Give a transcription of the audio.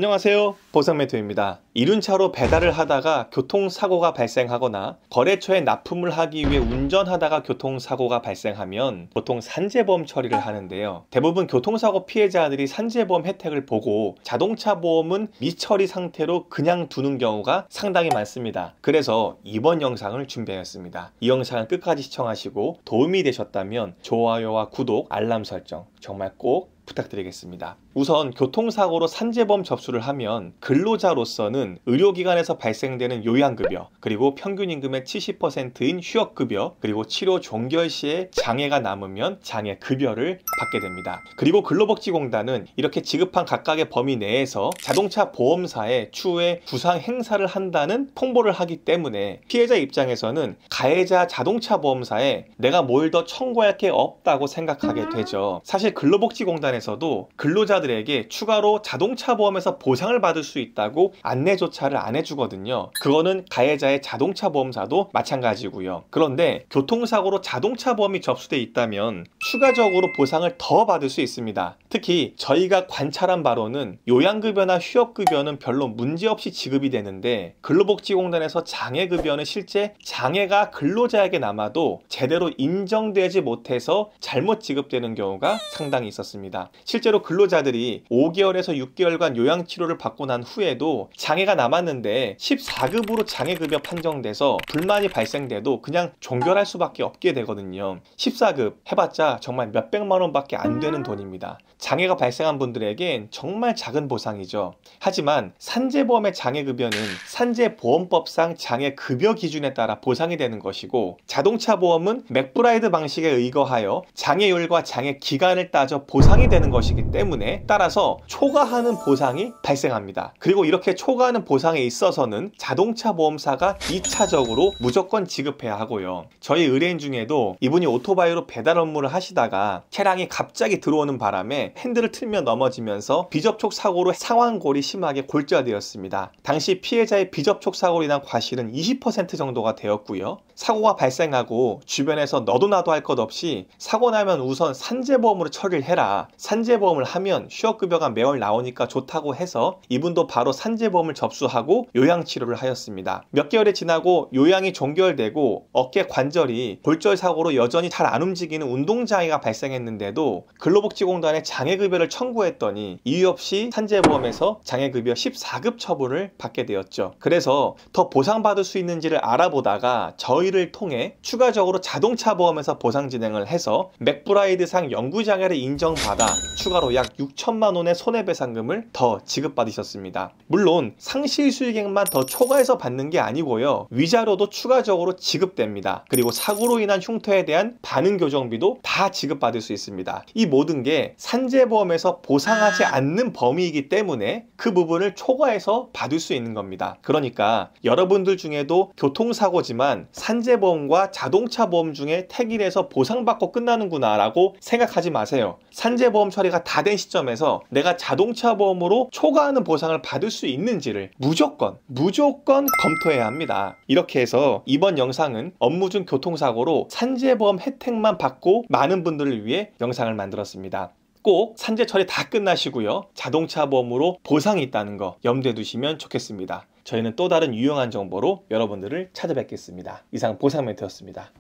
안녕하세요, 보상매토입니다. 이륜차로 배달을 하다가 교통사고가 발생하거나 거래처에 납품을 하기 위해 운전하다가 교통사고가 발생하면 보통 산재보험 처리를 하는데요. 대부분 교통사고 피해자들이 산재보험 혜택을 보고 자동차 보험은 미처리 상태로 그냥 두는 경우가 상당히 많습니다. 그래서 이번 영상을 준비하였습니다. 이 영상을 끝까지 시청하시고 도움이 되셨다면 좋아요와 구독, 알람 설정 정말 꼭 부탁드리겠습니다. 우선 교통사고로 산재보험 접수를 하면 근로자로서는 의료기관에서 발생되는 요양급여, 그리고 평균임금의 70%인 휴업급여, 그리고 치료 종결 시에 장애가 남으면 장애급여를 받게 됩니다. 그리고 근로복지공단은 이렇게 지급한 각각의 범위 내에서 자동차 보험사에 추후에 부상 행사를 한다는 통보를 하기 때문에 피해자 입장에서는 가해자 자동차 보험사에 내가 뭘 더 청구할 게 없다고 생각하게 되죠. 사실 근로복지공단에서도 근로자들에게 추가로 자동차 보험에서 보상을 받을 수 있다고 안내조차를 안 해주거든요. 그거는 가해자의 자동차 보험사도 마찬가지고요. 그런데 교통사고로 자동차 보험이 접수돼 있다면 추가적으로 보상을 더 받을 수 있습니다. 특히 저희가 관찰한 바로는 요양급여나 휴업급여는 별로 문제없이 지급이 되는데 근로복지공단에서 장애급여는 실제 장애가 근로자에게 남아도 제대로 인정되지 못해서 잘못 지급되는 경우가 상당히 있었습니다. 실제로 근로자들이 5개월에서 6개월간 요양치료를 받고 난 후에도 장애가 남았는데 14급으로 장애급여 판정돼서 불만이 발생돼도 그냥 종결할 수밖에 없게 되거든요. 14급 해봤자 정말 몇백만 원밖에 안 되는 돈입니다. 장애가 발생한 분들에겐 정말 작은 보상이죠. 하지만 산재보험의 장애급여는 산재보험법상 장애급여 기준에 따라 보상이 되는 것이고, 자동차 보험은 맥브라이드 방식에 의거하여 장애율과 장애기간을 따져 보상이 되는 것이기 때문에 따라서 초과하는 보상이 발생합니다. 그리고 이렇게 초과하는 보상에 있어서는 자동차 보험사가 2차적으로 무조건 지급해야 하고요. 저희 의뢰인 중에도 이분이 오토바이로 배달 업무를 하시다가 차량이 갑자기 들어오는 바람에 핸들을 틀며 넘어지면서 비접촉 사고로 상완골이 심하게 골절되었습니다. 당시 피해자의 비접촉 사고로 인한 과실은 20% 정도가 되었고요. 사고가 발생하고 주변에서 너도 나도 할 것 없이 사고 나면 우선 산재보험으로 처리를 해라, 산재보험을 하면 휴업급여가 매월 나오니까 좋다고 해서 이분도 바로 산재보험을 접수하고 요양치료를 하였습니다. 몇 개월이 지나고 요양이 종결되고 어깨 관절이 골절 사고로 여전히 잘 안 움직이는 운동장애가 발생했는데도 근로복지공단에 장애급여를 청구했더니 이유 없이 산재보험에서 장애급여 14급 처분을 받게 되었죠. 그래서 더 보상받을 수 있는지를 알아보다가 저희를 통해 추가적으로 자동차 보험에서 보상 진행을 해서 맥브라이드상 영구장애를 인정받아 추가로 약 6천만 원의 손해배상금을 더 지급받으셨습니다. 물론 상실 수익액만 더 초과해서 받는 게 아니고요, 위자료도 추가적으로 지급됩니다. 그리고 사고로 인한 흉터에 대한 반응 교정비도 다 지급받을 수 있습니다. 이 모든 게 산재보험에서 보상하지 않는 범위이기 때문에 그 부분을 초과해서 받을 수 있는 겁니다. 그러니까 여러분들 중에도 교통사고지만 산재보험과 자동차 보험 중에 택일해서 보상받고 끝나는구나 라고 생각하지 마세요. 산재보험 처리가 다 된 시점에서 내가 자동차 보험으로 초과하는 보상을 받을 수 있는지를 무조건 검토해야 합니다. 이렇게 해서 이번 영상은 업무 중 교통사고로 산재보험 혜택만 받고 많은 분들을 위해 영상을 만들었습니다. 꼭 산재 처리 다 끝나시고요, 자동차 보험으로 보상이 있다는 거 염두에 두시면 좋겠습니다. 저희는 또 다른 유용한 정보로 여러분들을 찾아뵙겠습니다. 이상 보상멘토였습니다.